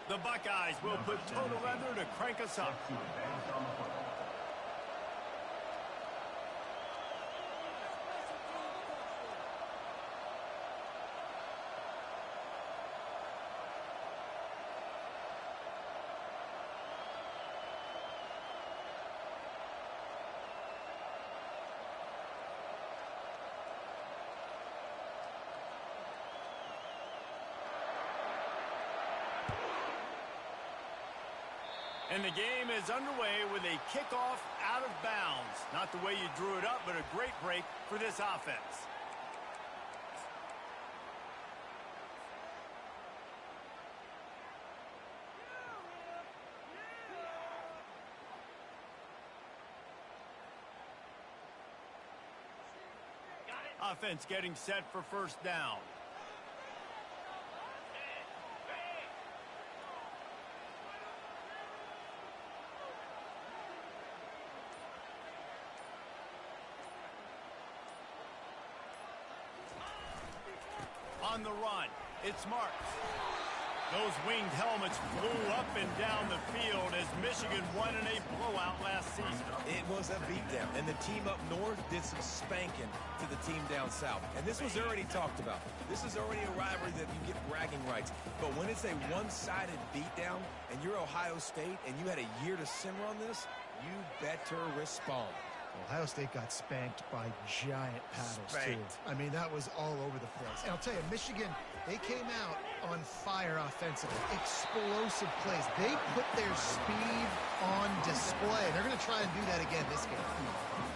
The Buckeyes will put total leather to crank us up. And the game is underway with a kickoff out of bounds. Not the way you drew it up, but a great break for this offense. Offense getting set for first down. On the run, it's Marks. Those winged helmets flew up and down the field as Michigan won in a blowout last season. It was a beatdown, and the team up north did some spanking to the team down south. And this was already talked about. This is already a rivalry that you get bragging rights. But when it's a one-sided beatdown and you're Ohio State and you had a year to simmer on this, you better respond. Ohio State got spanked by giant paddles, too. I mean, that was all over the place. And I'll tell you, Michigan, they came out on fire offensively. Explosive plays. They put their speed on display. They're going to try and do that again this game.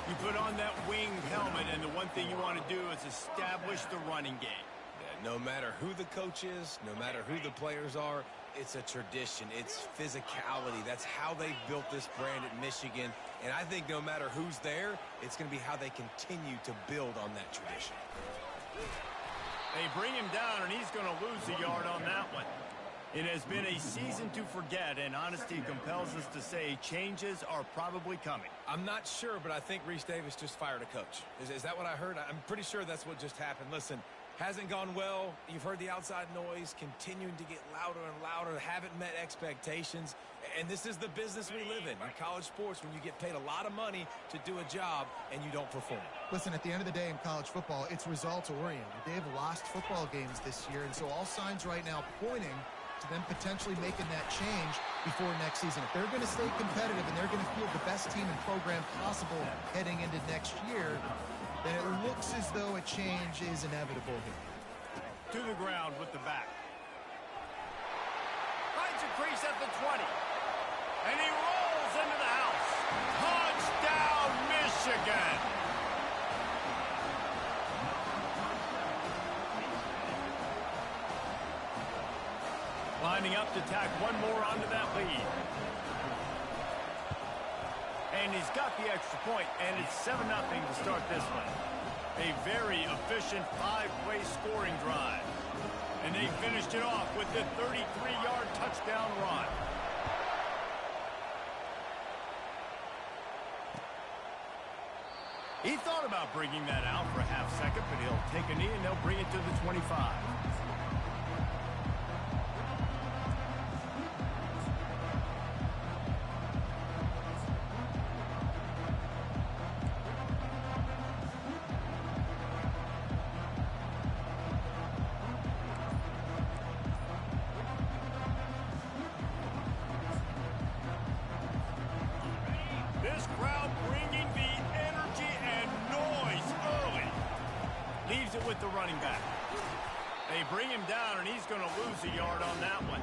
You put on that winged helmet, and the one thing you want to do is establish the running game. Yeah, no matter who the coach is, no matter who the players are, it's a tradition. It's physicality. That's how they built this brand at Michigan. And I think no matter who's there, it's going to be how they continue to build on that tradition. They bring him down, and he's going to lose a yard on that one. It has been a season to forget, and honesty compels us to say changes are probably coming. I'm not sure, but I think Reese Davis just fired a coach. Is that what I heard? I'm pretty sure that's what just happened. Listen, hasn't gone well. You've heard the outside noise continuing to get louder and louder. Haven't met expectations. And this is the business we live in college sports, when you get paid a lot of money to do a job and you don't perform. Listen, at the end of the day in college football, it's results-oriented. They've lost football games this year, and so all signs right now pointing to them potentially making that change before next season. If they're going to stay competitive and they're going to field the best team and program possible heading into next year, then it looks as though a change is inevitable here. To the ground with the back. Finds a crease at the 20. And he rolls into the house. Touchdown, Michigan! Lining up to tack one more onto that lead. And he's got the extra point, and it's 7-0 to start this one. A very efficient 5-play scoring drive. And they finished it off with the 33-yard touchdown run. He thought about bringing that out for a half second, but he'll take a knee and they'll bring it to the 25. This crowd bringing the energy and noise early. Leaves it with the running back. They bring him down, and he's going to lose a yard on that one.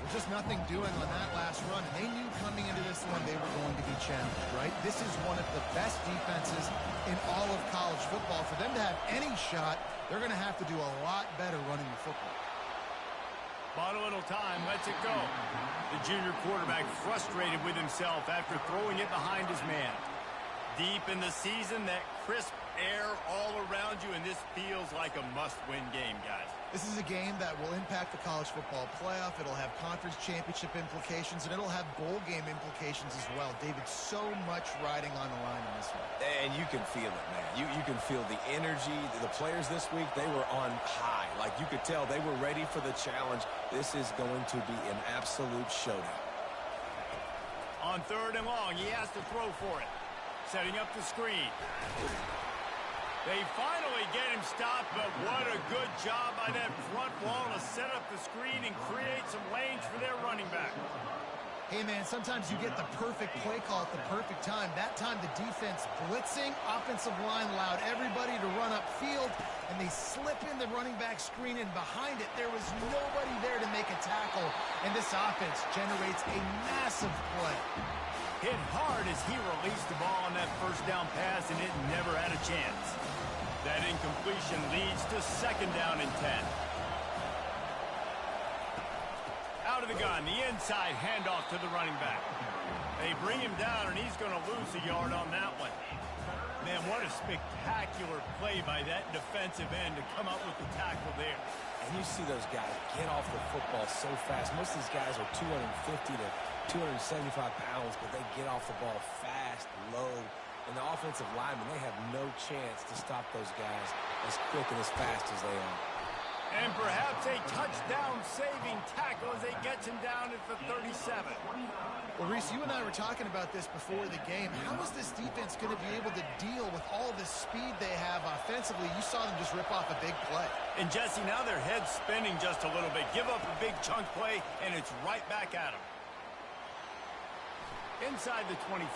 There's just nothing doing on that last run. And they knew coming into this one they were going to be challenged, right? This is one of the best defenses in all of college football. For them to have any shot, they're going to have to do a lot better running the football. Bought a little time, lets it go. The junior quarterback frustrated with himself after throwing it behind his man. Deep in the season, that crisp air all around you, and this feels like a must-win game, guys. This is a game that will impact the college football playoff. It'll have conference championship implications, and it'll have bowl game implications as well. David, so much riding on the line in this one. And you can feel it, man. You can feel the energy. The players this week, they were on high. Like, you could tell they were ready for the challenge. This is going to be an absolute showdown. On 3rd and long, he has to throw for it. Setting up the screen. They finally get him stopped, but what a good job by that front wall to set up the screen and create some lanes for their running back. Hey, man, sometimes you get the perfect play call at the perfect time. That time the defense blitzing, offensive line allowed everybody to run upfield, and they slip in the running back screen, and behind it there was nobody there to make a tackle, and this offense generates a massive play. Hit hard as he released the ball on that first down pass, and it never had a chance. That incompletion leads to 2nd down and 10. Out of the gun, the inside handoff to the running back. They bring him down, and he's going to lose a yard on that one. Man, what a spectacular play by that defensive end to come up with the tackle there. And you see those guys get off the football so fast. Most of these guys are 250 to 275 pounds, but they get off the ball fast, low. And the offensive linemen, they have no chance to stop those guys as quick and as fast as they are. And perhaps a touchdown-saving tackle as they get him down at the 37. Well, Reese, you and I were talking about this before the game. How is this defense going to be able to deal with all the speed they have offensively? You saw them just rip off a big play. And, Jesse, now their head's spinning just a little bit. Give up a big chunk play, and it's right back at them. Inside the 25.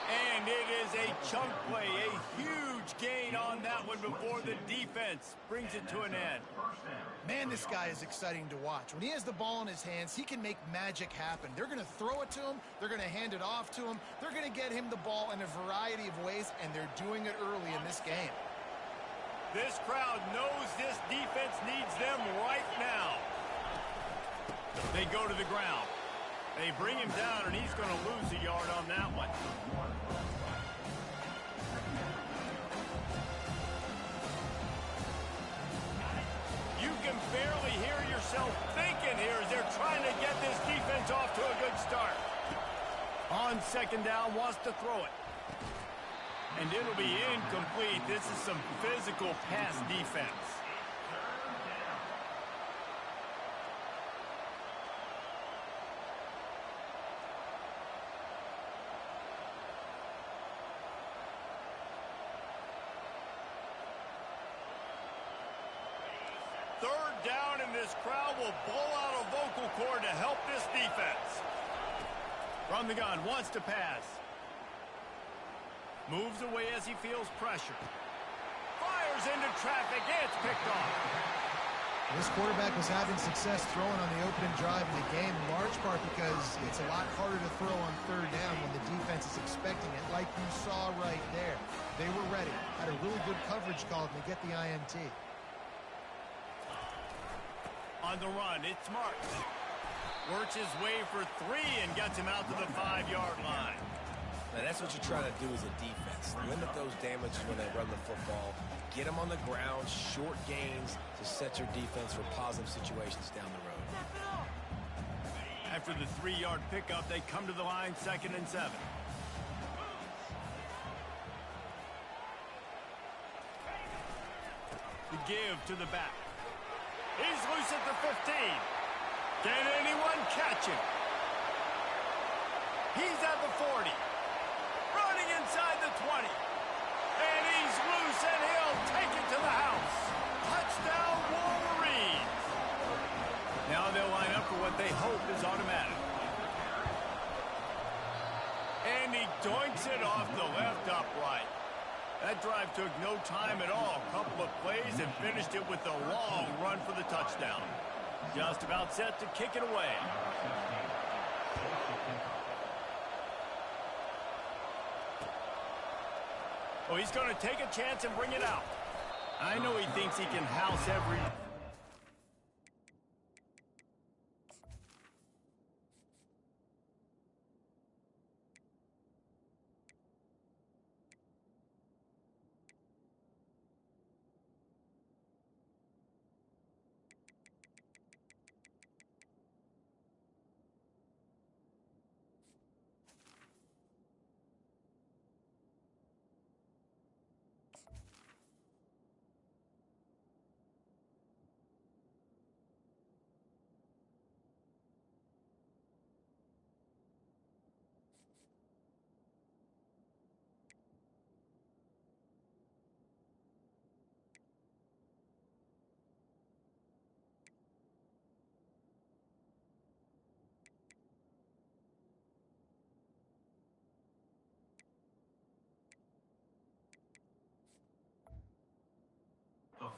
And it is a chunk play, a huge gain on that one before the defense brings it to an end. Man, this guy is exciting to watch. When he has the ball in his hands, he can make magic happen. They're going to throw it to him. They're going to hand it off to him. They're going to get him the ball in a variety of ways, and they're doing it early in this game. This crowd knows this defense needs them right now. They go to the ground. They bring him down, and he's going to lose a yard on that one. You can barely hear yourself thinking here as they're trying to get this defense off to a good start. On 2nd down, wants to throw it. And it'll be incomplete. This is some physical pass defense. Third down, and this crowd will blow out a vocal cord to help this defense. From the gun, wants to pass. Moves away as he feels pressure. Fires into traffic, it's picked off. This quarterback was having success throwing on the opening drive of the game, in large part because it's a lot harder to throw on 3rd down when the defense is expecting it, like you saw right there. They were ready, had a really good coverage call to get the INT. On the run, it's Marks. Works his way for 3 and gets him out to the 5-yard line. Now, that's what you're trying to do as a defense. Limit those damages when they run the football. Get them on the ground, short gains to set your defense for positive situations down the road. After the 3-yard pickup, they come to the line, 2nd and 7. The give to the back. He's loose at the 15. Can anyone catch him? He's at the 40. Running inside the 20. And he's loose, and he'll take it to the house. Touchdown, Wolverines. Now they'll line up for what they hope is automatic. And he doinks it off the left upright. That drive took no time at all. A couple of plays and finished it with a long run for the touchdown. Just about set to kick it away. Oh, he's going to take a chance and bring it out. I know he thinks he can house every...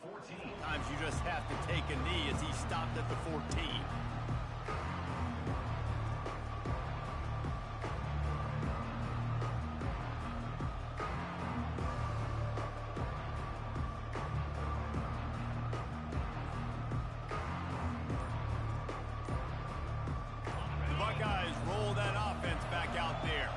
Sometimes you just have to take a knee as he stopped at the 14. The Buckeyes roll that offense back out there.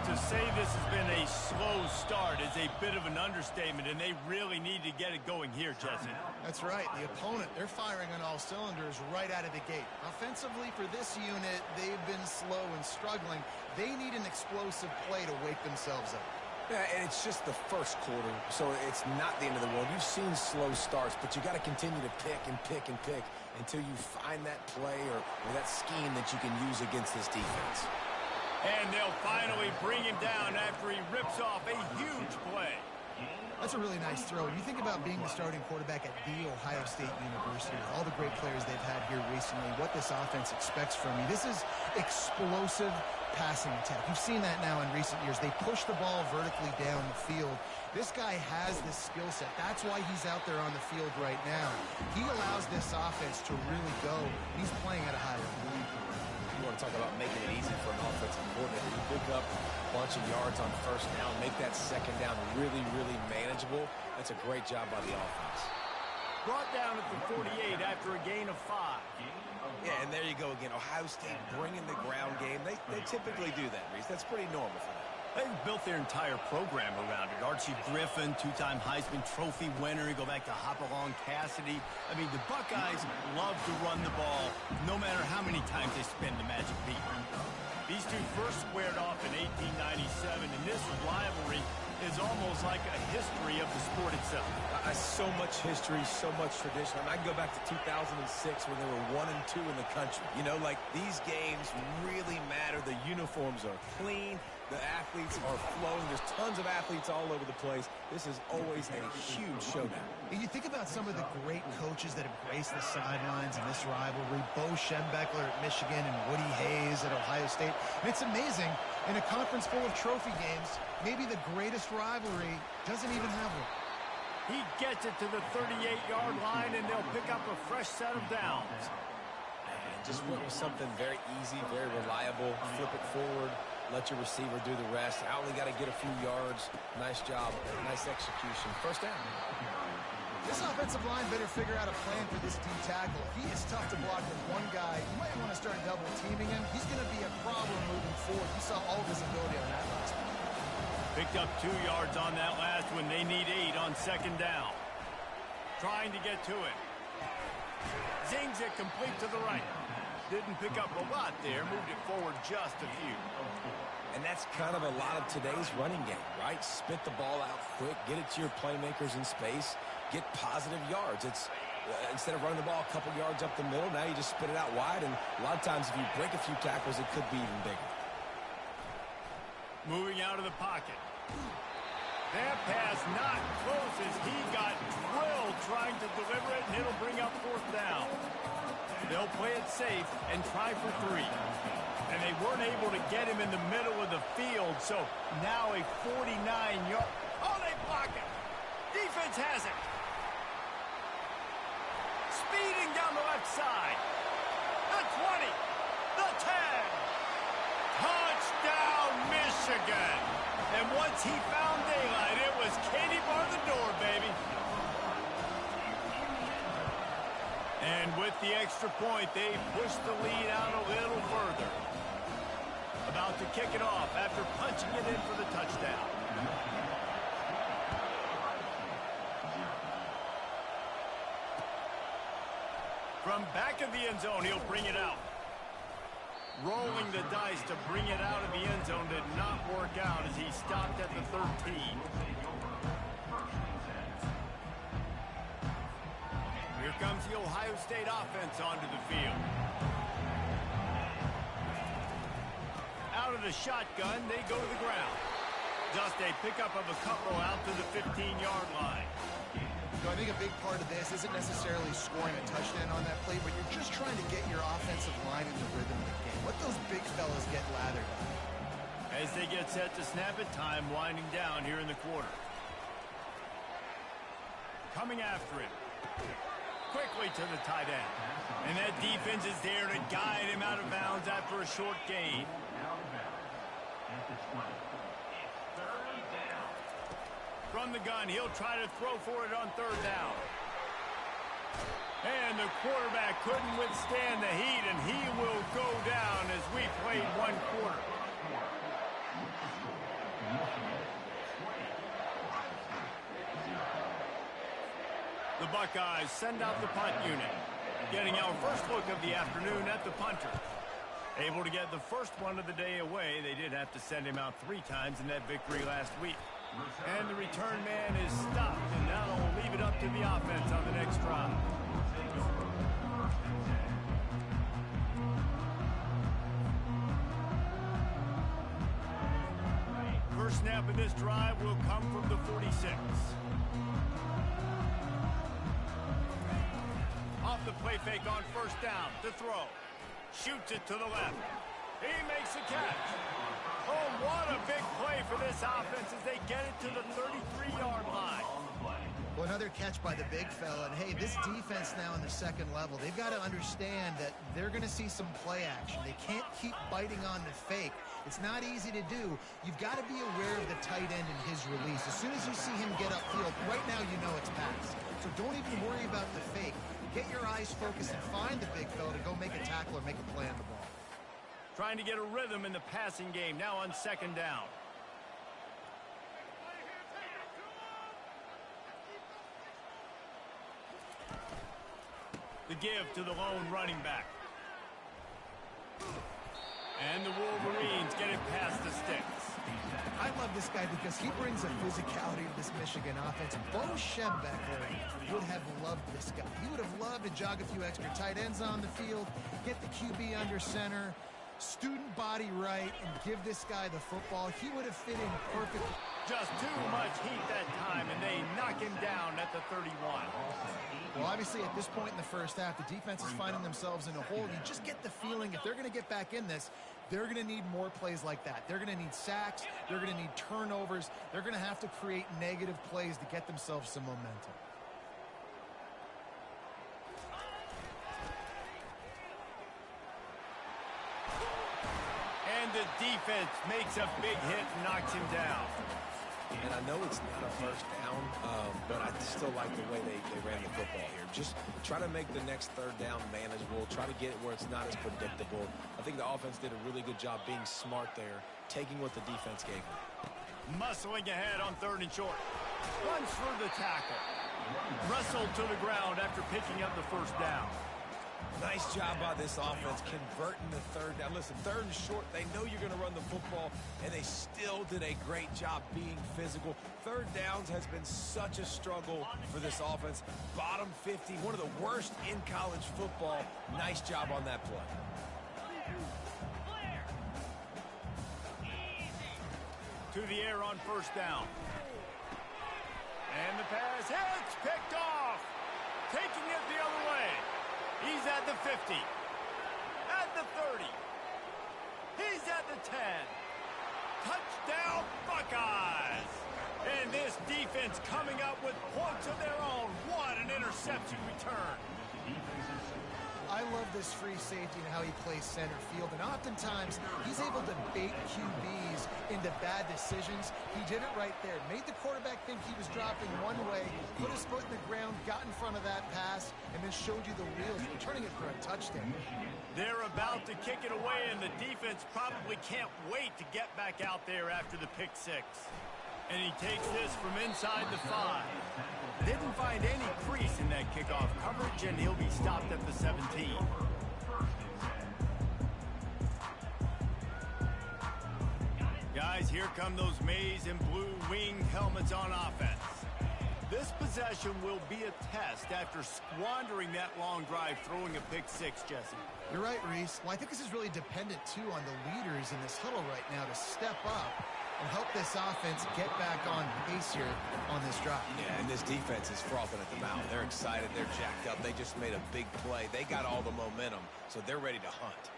To say this has been a slow start is a bit of an understatement, and they really need to get it going here, Jesse. That's right. The opponent, they're firing on all cylinders right out of the gate. Offensively, for this unit, they've been slow and struggling. They need an explosive play to wake themselves up. Yeah, and it's just the first quarter, so it's not the end of the world. You've seen slow starts, but you got to continue to pick and pick and pick until you find that play or that scheme that you can use against this defense. And they'll finally bring him down after he rips off a huge play. That's a really nice throw. You think about being the starting quarterback at The Ohio State University, all the great players they've had here recently, what this offense expects from you. This is explosive passing attack. You've seen that now in recent years. They push the ball vertically down the field. This guy has this skill set. That's why he's out there on the field right now. He allows this offense to really go. He's playing at a high level. You want to talk about making it easy for an offensive coordinator. You pick up a bunch of yards on first down, make that second down really, really manageable. That's a great job by the offense. Brought down at the 48 after a gain of 5. Yeah, and there you go again. Ohio State bringing the ground game. They typically do that, Reese. That's pretty normal for them. They've built their entire program around it. Archie Griffin, two-time Heisman Trophy winner. You go back to Hopalong Cassidy. I mean, the Buckeyes love to run the ball, no matter how many times they spin the magic beat. These two first squared off in 1897, and this rivalry is almost like a history of the sport itself. So much history, so much tradition. I mean, I can go back to 2006 when they were 1 and 2 in the country. You know, like, these games really matter. The uniforms are clean. The athletes are flowing. There's tons of athletes all over the place. This is always a huge showdown. You think about some of the great coaches that have graced the sidelines in this rivalry. Bo Schembechler at Michigan and Woody Hayes at Ohio State. And it's amazing, in a conference full of trophy games, maybe the greatest rivalry doesn't even have one. He gets it to the 38-yard line, and they'll pick up a fresh set of downs. And just went with something very easy, very reliable. Flip it forward. Let your receiver do the rest. I only got to get a few yards. Nice job. Nice execution. First down. This offensive line better figure out a plan for this D tackle. He is tough to block with one guy. You might want to start double teaming him. He's going to be a problem moving forward. You saw all of his ability on that last one. Picked up 2 yards on that last one. They need 8 on second down. Trying to get to it. Zings it complete to the right. Didn't pick up a lot there. Moved it forward just a few. And that's kind of a lot of today's running game, right? Spit the ball out quick, get it to your playmakers in space, get positive yards. It's instead of running the ball a couple yards up the middle, now you just spit it out wide, and a lot of times if you break a few tackles, it could be even bigger. Moving out of the pocket. That pass not close as he got drilled trying to deliver it, and it'll bring up fourth down. They'll play it safe and try for 3. And they weren't able to get him in the middle of the field, so now a 49-yard. Oh, they block it. Defense has it. Speeding down the left side. The 20. The 10. Touchdown, Michigan. And once he found daylight, it was Katie bar the door, baby. And with the extra point, they pushed the lead out a little further. About to kick it off after punching it in for the touchdown. From back of the end zone, he'll bring it out. Rolling the dice to bring it out of the end zone did not work out as he stopped at the 13. Here comes the Ohio State offense onto the field. Out of the shotgun, they go to the ground. Just a pickup of a couple out to the 15-yard line. So I think a big part of this isn't necessarily scoring a touchdown on that play, but you're just trying to get your offensive line in the rhythm of the game. Let those big fellas get lathered up. As they get set to snap it, time winding down here in the quarter. coming after him. Quickly to the tight end. And that defense is there to guide him out of bounds after a short gain. From the gun, he'll try to throw for it on third down. And the quarterback couldn't withstand the heat, and he will go down as we played one quarter. The Buckeyes send out the punt unit. Getting our first look of the afternoon at the punter. Able to get the first one of the day away. They did have to send him out 3 times in that victory last week. And the return man is stopped, and now they'll leave it up to the offense on the next drive. First snap of this drive will come from the 46. Off the play fake on first down to throw. Shoots it to the left. He makes a catch. Oh, what a big play for this offense as they get it to the 33-yard line. Well, another catch by the big fella. And, hey, this defense now in the second level, they've got to understand that they're going to see some play action. They can't keep biting on the fake. It's not easy to do. You've got to be aware of the tight end and his release. As soon as you see him get upfield, right now you know it's pass. So don't even worry about the fake. Get your eyes focused and find the big fella to go make a tackle or make a play on the ball. Trying to get a rhythm in the passing game now on second down. The give to the lone running back. And the Wolverines get it past the sticks. I love this guy because he brings a physicality to this Michigan offense. Bo Schembechler would have loved this guy. He would have loved to jog a few extra tight ends on the field, get the QB under center, student body right, and give this guy the football. He would have fit in perfectly. Just too much heat that time, and they knock him down at the 31. Well, obviously, at this point in the first half, the defense is finding themselves in a hole. You just get the feeling if they're going to get back in this, they're going to need more plays like that. They're going to need sacks. They're going to need turnovers. They're going to have to create negative plays to get themselves some momentum. And the defense makes a big hit and knocks him down. And I know it's not a first down, but I still like the way they ran the football here. Just try to make the next third down manageable. Try to get it where it's not as predictable. I think the offense did a really good job being smart there, taking what the defense gave them. Muscling ahead on third and short. Runs for the tackle. Wrestled to the ground after picking up the first down. Nice job by this offense converting the third down. Listen, third and short, they know you're going to run the football, and they still did a great job being physical. Third downs has been such a struggle for this offense. Bottom 50, one of the worst in college football. Nice job on that play. To the air on first down. And the pass hits, picked off. Taking it the other way. He's at the 50, at the 30, he's at the 10. Touchdown, Buckeyes! And this defense coming up with points of their own. What an interception return. I love this free safety and how he plays center field, and oftentimes he's able to bait QBs into bad decisions. He did it right there. Made the quarterback think he was dropping one way, put his foot in the ground, got in front of that pass, and then showed you the wheels, returning it for a touchdown. They're about to kick it away, and the defense probably can't wait to get back out there after the pick six. And he takes this from inside the 5. Didn't find any crease in that kickoff coverage, and he'll be stopped at the 17. Guys, here come those maize and blue winged helmets on offense. This possession will be a test after squandering that long drive throwing a pick six, Jesse. You're right, Reese. Well, I think this is really dependent, too, on the leaders in this huddle right now to step up and help this offense get back on pace here on this drive. Yeah, and this defense is frothing at the mouth. They're excited. They're jacked up. They just made a big play. They got all the momentum, so they're ready to hunt.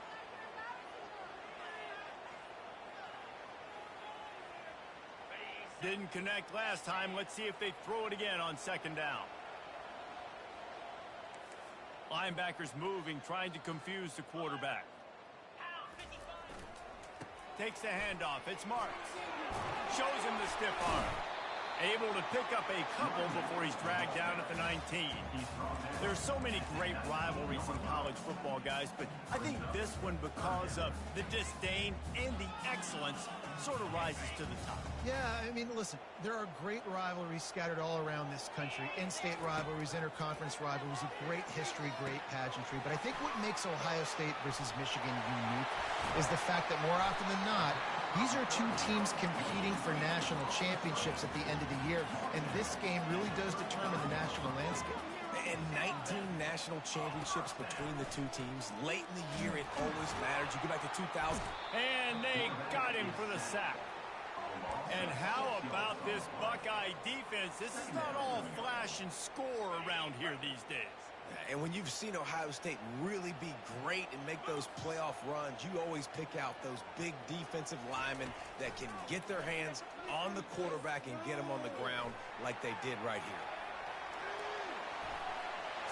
Didn't connect last time. Let's see if they throw it again on second down. Linebackers moving, trying to confuse the quarterback. Takes the handoff. It's Marks. Shows him the stiff arm. Able to pick up a couple before he's dragged down at the 19. There's so many great rivalries in college football, guys, but I think this one, because of the disdain and the excellence, sort of rises to the top. Yeah, I mean, listen, there are great rivalries scattered all around this country. In-state rivalries, interconference rivalries, great history, great pageantry. But I think what makes Ohio State versus Michigan unique is the fact that more often than not, these are two teams competing for national championships at the end of the year, and this game really does determine the national landscape. And 19 national championships between the two teams. Late in the year, it always matters. You go back to 2000. And they got him for the sack. And how about this Buckeye defense? This is not all flash and score around here these days. And when you've seen Ohio State really be great and make those playoff runs, you always pick out those big defensive linemen that can get their hands on the quarterback and get him on the ground like they did right here.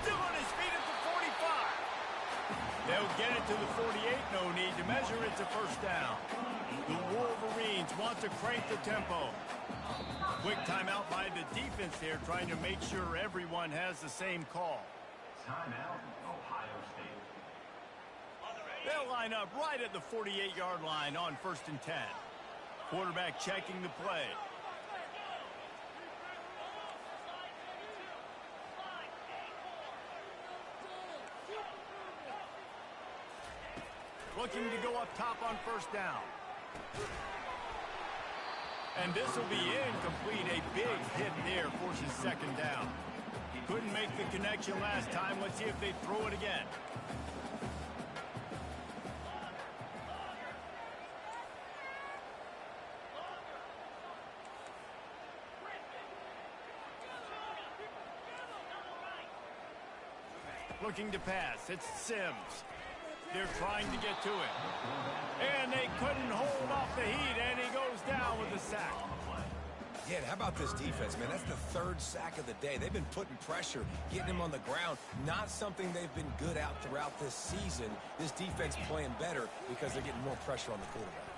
Still on his feet at the 45. They'll get it to the 48. No need to measure. It's a first down. The Wolverines want to crank the tempo. Quick timeout by the defense there, trying to make sure everyone has the same call. Timeout, Ohio State. They'll line up right at the 48-yard line on 1st and 10. Quarterback checking the play. Looking to go up top on 1st down. And this will be incomplete. A big hit there forces 2nd down. Couldn't make the connection last time. Let's see if they throw it again. Looking to pass. It's Sims. They're trying to get to it. And they couldn't hold off the heat, and he goes down with a sack. Yeah, how about this defense, man? That's the 3rd sack of the day. They've been putting pressure, getting him on the ground. Not something they've been good at throughout this season. This defense playing better because they're getting more pressure on the quarterback.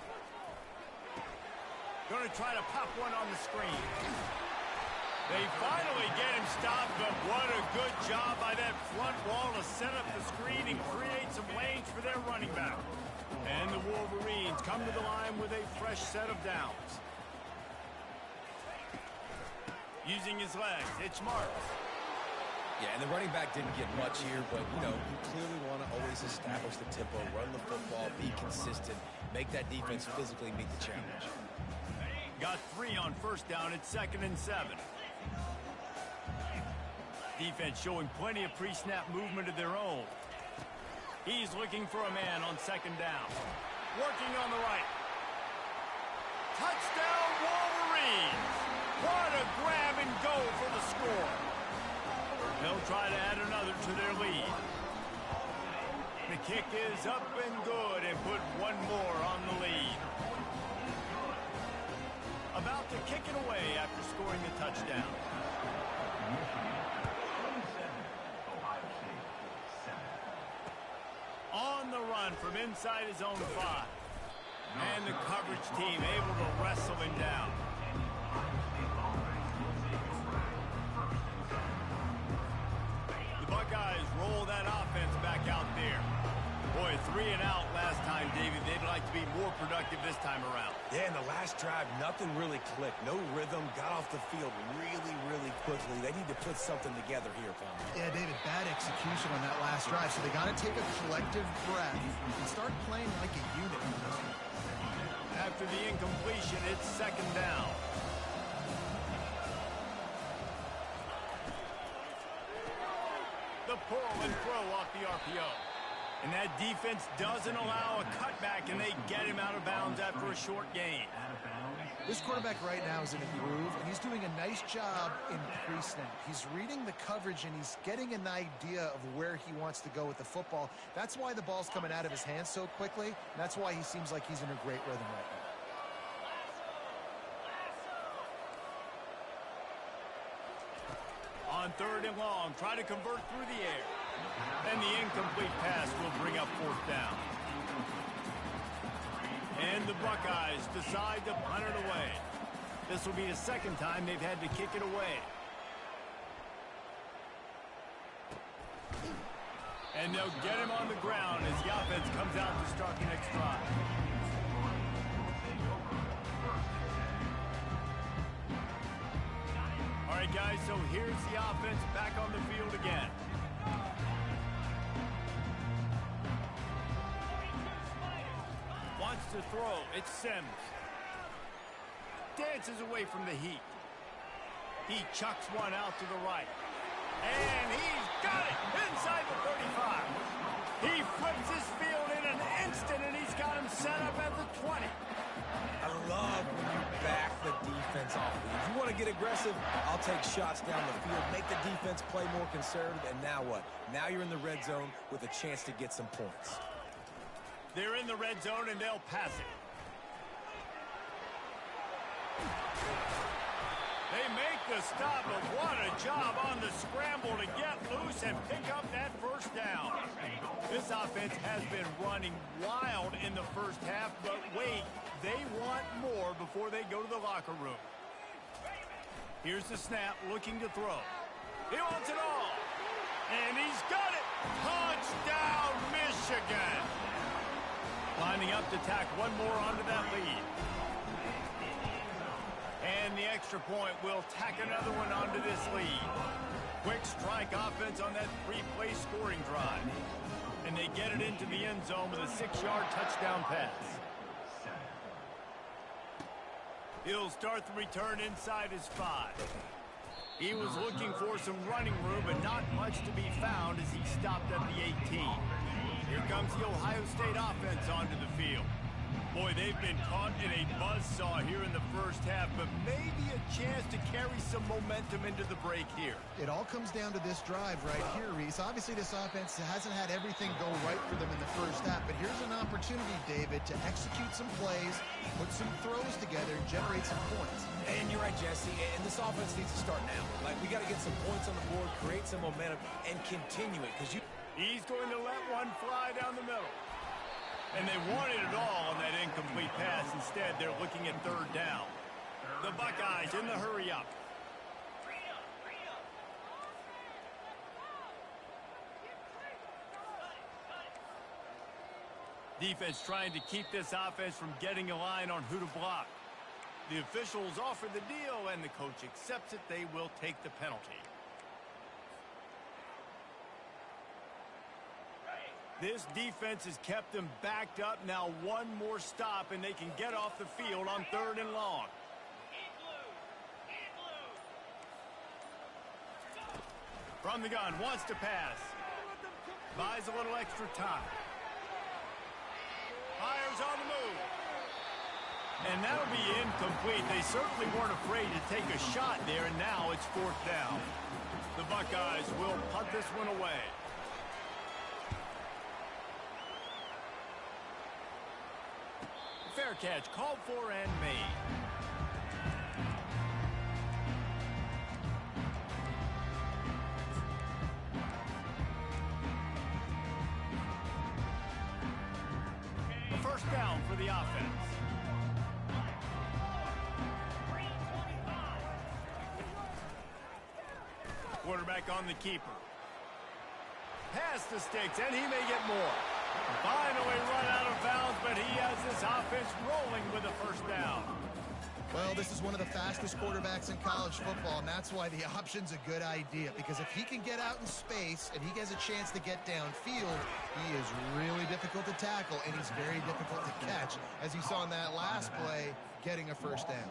Going to try to pop one on the screen. They finally get him stopped, but what a good job by that front wall to set up the screen and create some lanes for their running back. And the Wolverines come to the line with a fresh set of downs. Using his legs, it's Marks. Yeah, and the running back didn't get much here, but, you know, you clearly want to always establish the tempo, run the football, be consistent, make that defense physically meet the challenge. Got 3 on 1st down. It's 2nd and 7. Defense showing plenty of pre-snap movement of their own. He's looking for a man on 2nd down. Working on the right. Touchdown, Wolverines! What a grab and go for the score. They'll try to add another to their lead. The kick is up and good and put one more on the lead. About to kick it away after scoring the touchdown. On the run from inside his own 5. And the coverage team able to wrestle him down. The Buckeyes roll that offense back out there. Boy, 3 and out last time, David. They'd like to be more productive this time around. Yeah, in the last drive, nothing really clicked. No rhythm, got off the field really, really quickly. They need to put something together here, Palmer. Yeah, David, bad execution on that last drive, so they got to take a collective breath and start playing like a unit. After the incompletion, it's 2nd down. The pull and throw off the RPO. And that defense doesn't allow a cutback, and they get him out of bounds after a short gain. This quarterback right now is in a groove, and he's doing a nice job in pre-snap. He's reading the coverage, and he's getting an idea of where he wants to go with the football. That's why the ball's coming out of his hands so quickly, and that's why he seems like he's in a great rhythm right now. On 3rd and long, try to convert through the air. And the incomplete pass will bring up fourth down. And the Buckeyes decide to punt it away. This will be the second time they've had to kick it away. And they'll get him on the ground as the offense comes out to start the next drive. All right, guys, so here's the offense back on the field again. Wants to throw. It's Sims. Dances away from the heat. He chucks one out to the right. And he's got it inside the 35. He flips his field in an instant, and he's got him set up at the 20. I love when you back the defense off. If you want to get aggressive, I'll take shots down the field, make the defense play more conservative, and now what? Now you're in the red zone with a chance to get some points. They're in the red zone, and they'll pass it. They make the stop, but what a job on the scramble to get loose and pick up that first down. This offense has been running wild in the first half, but wait, they want more before they go to the locker room. Here's the snap, looking to throw. He wants it all. And he's got it. Touchdown, Michigan. Lining up to tack one more onto that lead. And the extra point will tack another one onto this lead. Quick strike offense on that three-play scoring drive. And they get it into the end zone with a 6-yard touchdown pass. He'll start the return inside his 5. He was looking for some running room, but not much to be found as he stopped at the 18. Here comes the Ohio State offense onto the field. Boy, they've been caught in a buzzsaw here in the first half, but maybe a chance to carry some momentum into the break here. It all comes down to this drive right here, Reese. Obviously, this offense hasn't had everything go right for them in the first half, but here's an opportunity, David, to execute some plays, put some throws together, and generate some points. And you're right, Jesse, and this offense needs to start now. Like, we got to get some points on the board, create some momentum, and continue it, because He's going to let one fly down the middle. And they wanted it all on that incomplete pass. Instead, they're looking at third down. The Buckeyes in the hurry-up. Defense trying to keep this offense from getting a line on who to block. The officials offer the deal, and the coach accepts it. They will take the penalty. This defense has kept them backed up. Now one more stop, and they can get off the field on 3rd and long. From the gun, wants to pass. Buys a little extra time. Fires on the move. And that'll be incomplete. They certainly weren't afraid to take a shot there, and now it's 4th down. The Buckeyes will punt this one away. Fair catch, called for and made. A first down for the offense. Quarterback on the keeper. Pass the sticks, and he may get more. Finally run out of bounds, but he has this offense rolling with a first down. Well, this is one of the fastest quarterbacks in college football, and that's why the option's a good idea. Because if he can get out in space and he has a chance to get downfield, he is really difficult to tackle, and he's very difficult to catch. As you saw in that last play, getting a first down.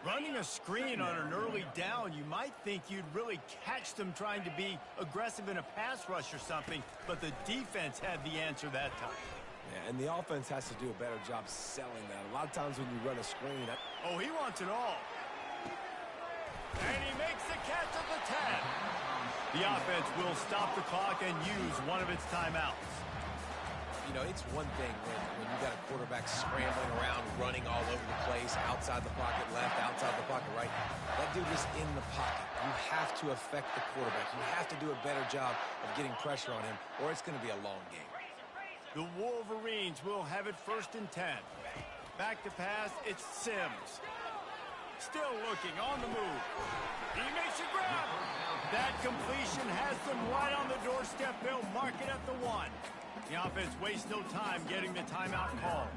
Running a screen on an early down, you might think you'd really catch them trying to be aggressive in a pass rush or something, but the defense had the answer that time. Yeah, and the offense has to do a better job selling that. A lot of times when you run a screen... Oh, he wants it all. And he makes the catch at the 10. The offense will stop the clock and use one of its timeouts. You know, it's one thing when you got a quarterback scrambling around, running all over the place, outside the pocket left, outside the pocket right. That dude is in the pocket. You have to affect the quarterback. You have to do a better job of getting pressure on him, or it's going to be a long game. The Wolverines will have it 1st and 10. Back to pass, it's Sims. Still looking, on the move. He makes a grab. That completion has them right on the doorstep. They'll mark it at the 1. The offense wastes no time getting the timeout called.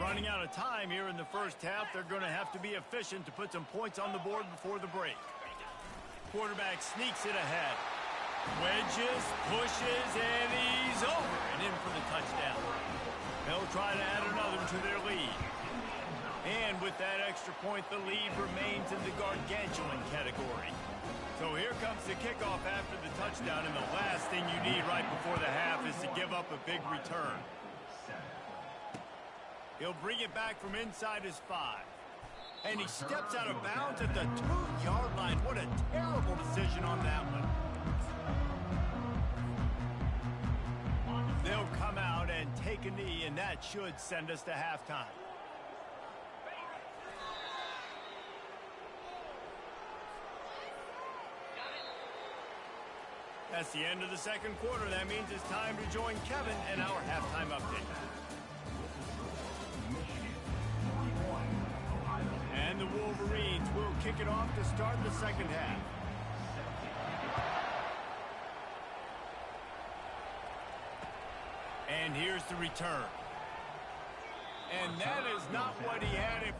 Running out of time here in the first half. They're going to have to be efficient to put some points on the board before the break. Quarterback sneaks it ahead. Wedges, pushes, and he's over and in for the touchdown. They'll try to add another to their lead. And with that extra point, the lead remains in the gargantuan category. So here comes the kickoff after the touchdown, and the last thing you need right before the half is to give up a big return. He'll bring it back from inside his 5. And he steps out of bounds at the 2-yard line. What a terrible decision on that one. They'll come out and take a knee, and that should send us to halftime. That's the end of the second quarter. That means it's time to join Kevin and our halftime update. And the Wolverines will kick it off to start the second half. And here's the return. And that is not what he had.